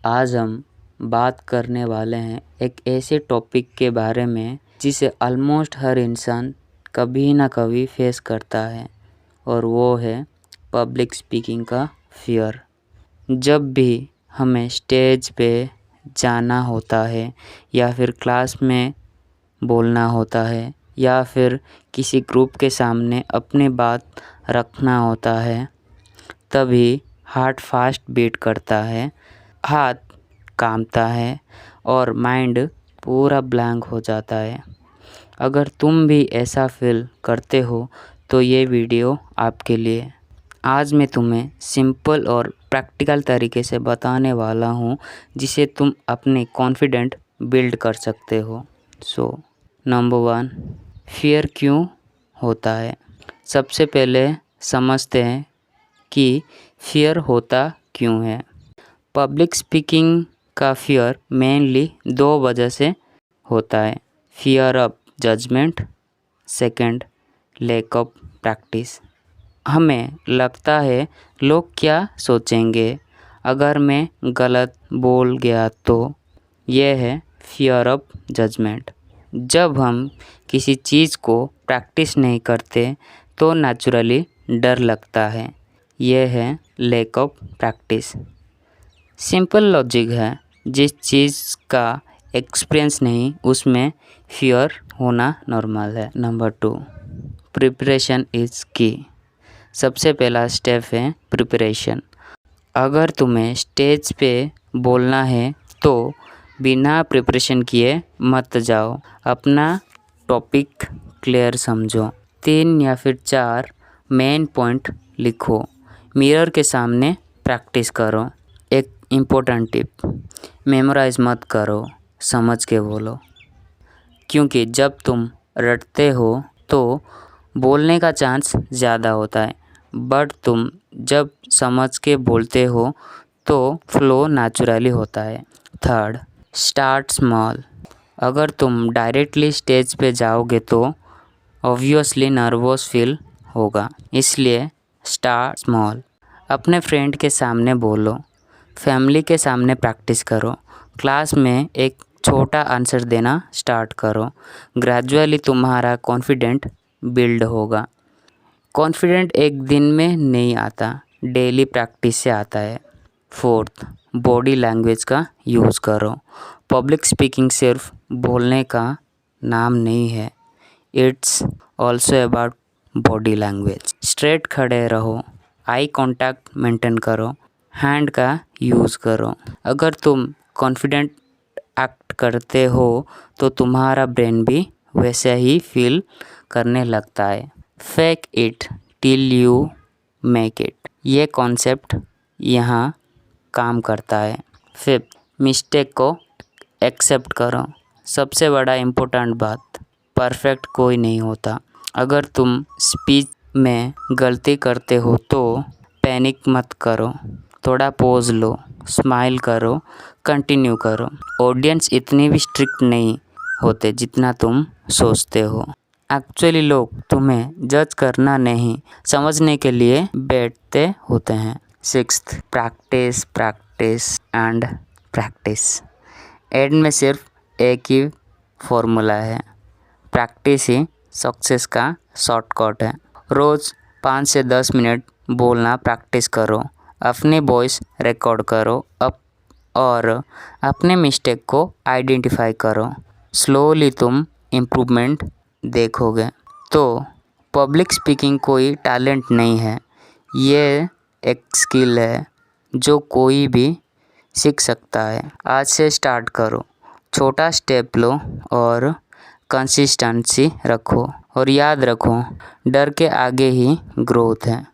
आज हम बात करने वाले हैं एक ऐसे टॉपिक के बारे में जिसे ऑलमोस्ट हर इंसान कभी ना कभी फेस करता है और वो है पब्लिक स्पीकिंग का फियर। जब भी हमें स्टेज पे जाना होता है या फिर क्लास में बोलना होता है या फिर किसी ग्रुप के सामने अपनी बात रखना होता है, तभी हार्ट फास्ट बीट करता है, हाथ कांपता है और माइंड पूरा ब्लैंक हो जाता है। अगर तुम भी ऐसा फील करते हो तो ये वीडियो आपके लिए। आज मैं तुम्हें सिंपल और प्रैक्टिकल तरीके से बताने वाला हूँ जिसे तुम अपने कॉन्फिडेंट बिल्ड कर सकते हो। नंबर 1, फियर क्यों होता है। सबसे पहले समझते हैं कि फियर होता क्यों है। पब्लिक स्पीकिंग का फियर मेनली 2 वजह से होता है। Fear of judgement, second lack of practice. हमें लगता है लोग क्या सोचेंगे अगर मैं गलत बोल गया तो। यह है फियर ऑफ जजमेंट। जब हम किसी चीज़ को प्रैक्टिस नहीं करते तो नेचुरली डर लगता है। यह है lack of practice. Simple logic है, जिस चीज़ का एक्सपीरियंस नहीं उसमें फियर होना नॉर्मल है। नंबर 2, प्रिपरेशन इज़ की। सबसे पहला स्टेप है प्रिपरेशन। अगर तुम्हें स्टेज पे बोलना है तो बिना प्रिपरेशन किए मत जाओ। अपना टॉपिक क्लियर समझो, 3 या फिर 4 मेन पॉइंट लिखो, मिरर के सामने प्रैक्टिस करो। एक इम्पोर्टेंट टिप, मेमोराइज मत करो, समझ के बोलो, क्योंकि जब तुम रटते हो तो बोलने का चांस ज़्यादा होता है, बट तुम जब समझ के बोलते हो तो फ्लो नेचुरली होता है। Third, start small. अगर तुम डायरेक्टली स्टेज पे जाओगे तो ऑब्वियसली नर्वस फील होगा, इसलिए स्टार्ट स्मॉल। अपने फ्रेंड के सामने बोलो, फैमिली के सामने प्रैक्टिस करो, क्लास में एक छोटा आंसर देना स्टार्ट करो। ग्रेजुअली तुम्हारा कॉन्फिडेंट बिल्ड होगा। कॉन्फिडेंट एक दिन में नहीं आता, डेली प्रैक्टिस से आता है। फोर्थ, बॉडी लैंग्वेज का यूज़ करो। पब्लिक स्पीकिंग सिर्फ बोलने का नाम नहीं है, it's also about body language. Straight खड़े रहो, आई कांटेक्ट मेंटेन करो, हैंड का यूज़ करो। अगर तुम कॉन्फिडेंट एक्ट करते हो तो तुम्हारा ब्रेन भी वैसे ही फील करने लगता है। Fake it till you make it, ये कॉन्सेप्ट यहाँ काम करता है। फिफ्थ, मिस्टेक को एक्सेप्ट करो। सबसे बड़ा इम्पोर्टेंट बात, परफेक्ट कोई नहीं होता। अगर तुम स्पीच में गलती करते हो तो पैनिक मत करो, थोड़ा पॉज लो, स्माइल करो, कंटिन्यू करो। ऑडियंस इतनी भी स्ट्रिक्ट नहीं होते जितना तुम सोचते हो। एक्चुअली लोग तुम्हें जज करना नहीं, समझने के लिए बैठते होते हैं। Sixth, practice practice and practice. And में सिर्फ एक ही फॉर्मूला है, प्रैक्टिस ही सक्सेस का शॉर्टकट है। रोज़ 5 से 10 मिनट बोलना प्रैक्टिस करो, अपनी वॉइस रिकॉर्ड करो और अपने मिस्टेक को आइडेंटिफाई करो। स्लोली तुम इम्प्रूवमेंट देखोगे। तो पब्लिक स्पीकिंग कोई टैलेंट नहीं है, ये एक स्किल है जो कोई भी सीख सकता है। आज से स्टार्ट करो, छोटा स्टेप लो और कंसिस्टेंसी रखो, और याद रखो डर के आगे ही ग्रोथ है।